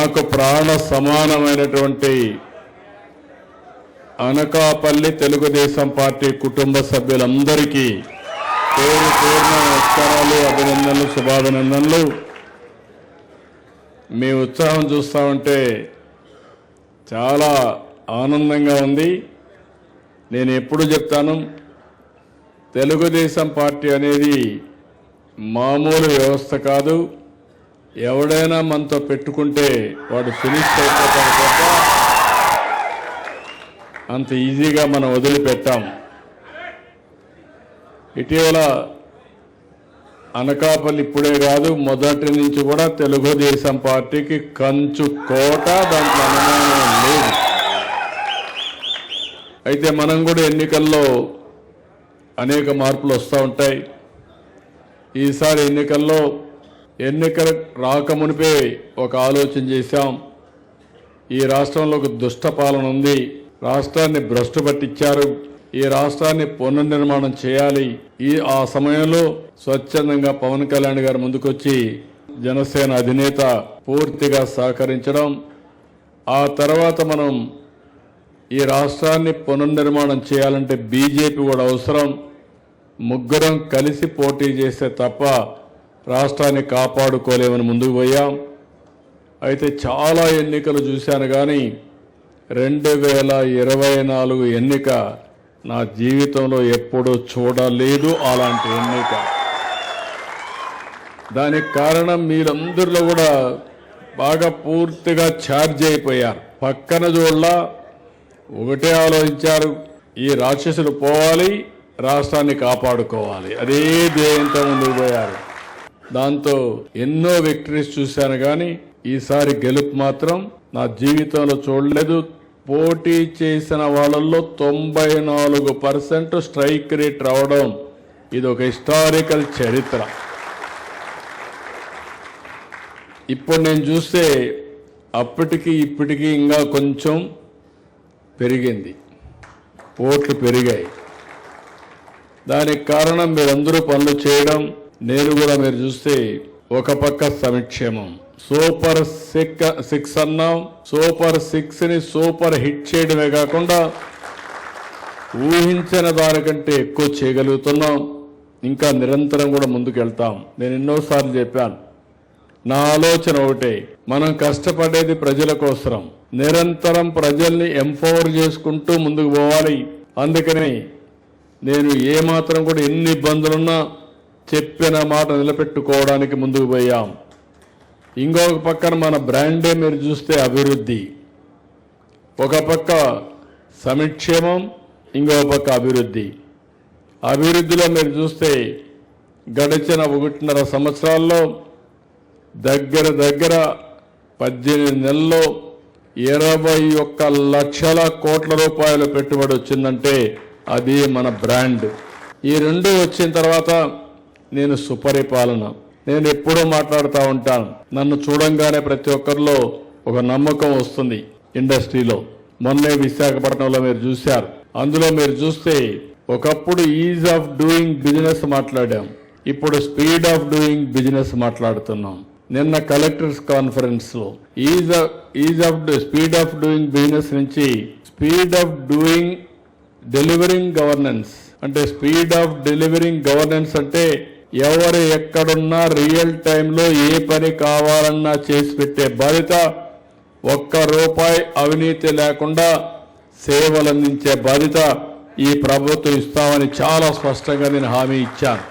నాకు ప్రాణ సమానమైనటువంటి అనకాపల్లి తెలుగుదేశం పార్టీ కుటుంబ సభ్యులందరికీ పేరు పేరున నమస్కారాలు, అభినందనలు, శుభాభినందనలు. మీ ఉత్సాహం చూస్తూ ఉంటే చాలా ఆనందంగా ఉంది. నేను ఎప్పుడు చెప్తాను, తెలుగుదేశం పార్టీ అనేది మామూలు వ్యవస్థ కాదు. ఎవడైనా మనతో పెట్టుకుంటే వాడు ఫినిష్ అయిపోతాడు తప్ప అంత ఈజీగా మనం వదిలిపెట్టాం. ఇటీవల అనకాపల్లి ఇప్పుడే కాదు, మొదటి నుంచి కూడా తెలుగుదేశం పార్టీకి కంచు కోట, దాంట్లో అనుమానం లేదు. అయితే మనం కూడా ఎన్నికల్లో అనేక మార్పులు వస్తూ ఉంటాయి. ఈసారి ఎన్నికలు రాకమునిపే ఒక ఆలోచన చేశాం. ఈ రాష్ట్రంలో ఒక దుష్ట పాలన ఉంది. రాష్ట్రాన్ని భ్రష్టు పట్టించారు. ఈ రాష్ట్రాన్ని పునర్నిర్మాణం చేయాలి. ఆ సమయంలో స్వచ్ఛందంగా పవన్ కళ్యాణ్ గారు ముందుకొచ్చి జనసేన అధినేత పూర్తిగా సహకరించడం, ఆ తర్వాత మనం ఈ రాష్ట్రాన్ని పునర్నిర్మాణం చేయాలంటే బీజేపీ కూడా అవసరం. ముగ్గురం కలిసి పోటీ చేస్తే తప్ప రాష్ట్రాన్ని కాపాడుకోలేమని ముందుకు పోయాం. అయితే చాలా ఎన్నికలు చూశాను, కానీ 2024 ఎన్నిక నా జీవితంలో ఎప్పుడూ చూడలేదు అలాంటి ఎన్నిక. దానికి కారణం మీరందరిలో కూడా బాగా పూర్తిగా ఛార్జ్ అయిపోయారు. పక్కన చూడలా, ఒకటే ఆలోచించారు, ఈ రాక్షసులు పోవాలి, రాష్ట్రాన్ని కాపాడుకోవాలి, అదే ధ్యేయంతో ముందుకు పోయారు. దాంతో ఎన్నో విక్టరీస్ చూశాను, కానీ ఈసారి గెలుపు మాత్రం నా జీవితంలో చూడలేదు. పోటీ చేసిన వాళ్ళల్లో 94% స్ట్రైక్ రేట్ రావడం ఇది ఒక హిస్టారికల్ చరిత్ర. ఇప్పుడు నేను చూస్తే అప్పటికి ఇప్పటికీ ఇంకా కొంచెం పెరిగింది, ఓట్లు పెరిగాయి. దానికి కారణం మీరందరూ పనులు చేయడం. నేను కూడా మీరు చూస్తే ఒక పక్క సంక్షేమం, సూపర్ 6 అన్నాం. సూపర్ 6ని సూపర్ హిట్ చేయడమే కాకుండా ఊహించిన దానికంటే ఎక్కువ చేయగలుగుతున్నాం. ఇంకా నిరంతరం కూడా ముందుకెళ్తాం. నేను ఎన్నోసార్లు చెప్పాను, నా ఆలోచన ఒకటే, మనం కష్టపడేది ప్రజల కోసం, నిరంతరం ప్రజల్ని ఎంపవర్ చేసుకుంటూ ముందుకు పోవాలి. అందుకని నేను ఏమాత్రం కూడా ఎన్ని ఇబ్బందులున్నా చెప్పిన మాట నిలబెట్టుకోవడానికి ముందుకు పోయాం. ఇంకొక పక్కన మన బ్రాండే మీరు చూస్తే అభివృద్ధి, ఒక పక్క సంక్షేమం, ఇంకొక పక్క అభివృద్ధి. అభివృద్ధిలో మీరు చూస్తే గడిచిన 1.5 సంవత్సరాల్లో దగ్గర 18 నెలల్లో 21 లక్షల కోట్ల రూపాయల పెట్టుబడి వచ్చిందంటే అది మన బ్రాండ్. ఈ రెండు వచ్చిన తర్వాత నేను సుపరిపాలన, నేను ఎప్పుడూ మాట్లాడుతూ ఉంటాను. నన్ను చూడంగానే ప్రతి ఒక్కరిలో ఒక నమ్మకం వస్తుంది ఇండస్ట్రీలో. మొన్నే విశాఖపట్నంలో మీరు చూశారు. అందులో మీరు చూస్తే ఒకప్పుడు ఈజ్ ఆఫ్ డూయింగ్ బిజినెస్ మాట్లాడాం, ఇప్పుడు స్పీడ్ ఆఫ్ డూయింగ్ బిజినెస్ మాట్లాడుతున్నాం. నిన్న కలెక్టర్స్ కాన్ఫరెన్స్లో స్పీడ్ ఆఫ్ డూయింగ్ బిజినెస్ నుంచి speed of doing delivering governance అంటే, స్పీడ్ ఆఫ్ డెలివరింగ్ గవర్నెన్స్ అంటే ఎవరు ఎక్కడున్నా రియల్ టైంలో ఏ పని కావాలన్నా చేసి పెట్టే బాధ్యత, ₹1 అవినీతి లేకుండా సేవలు అందించే బాధ్యత ఈ ప్రభుత్వం ఇస్తామని చాలా స్పష్టంగా నేను హామీ ఇచ్చాను.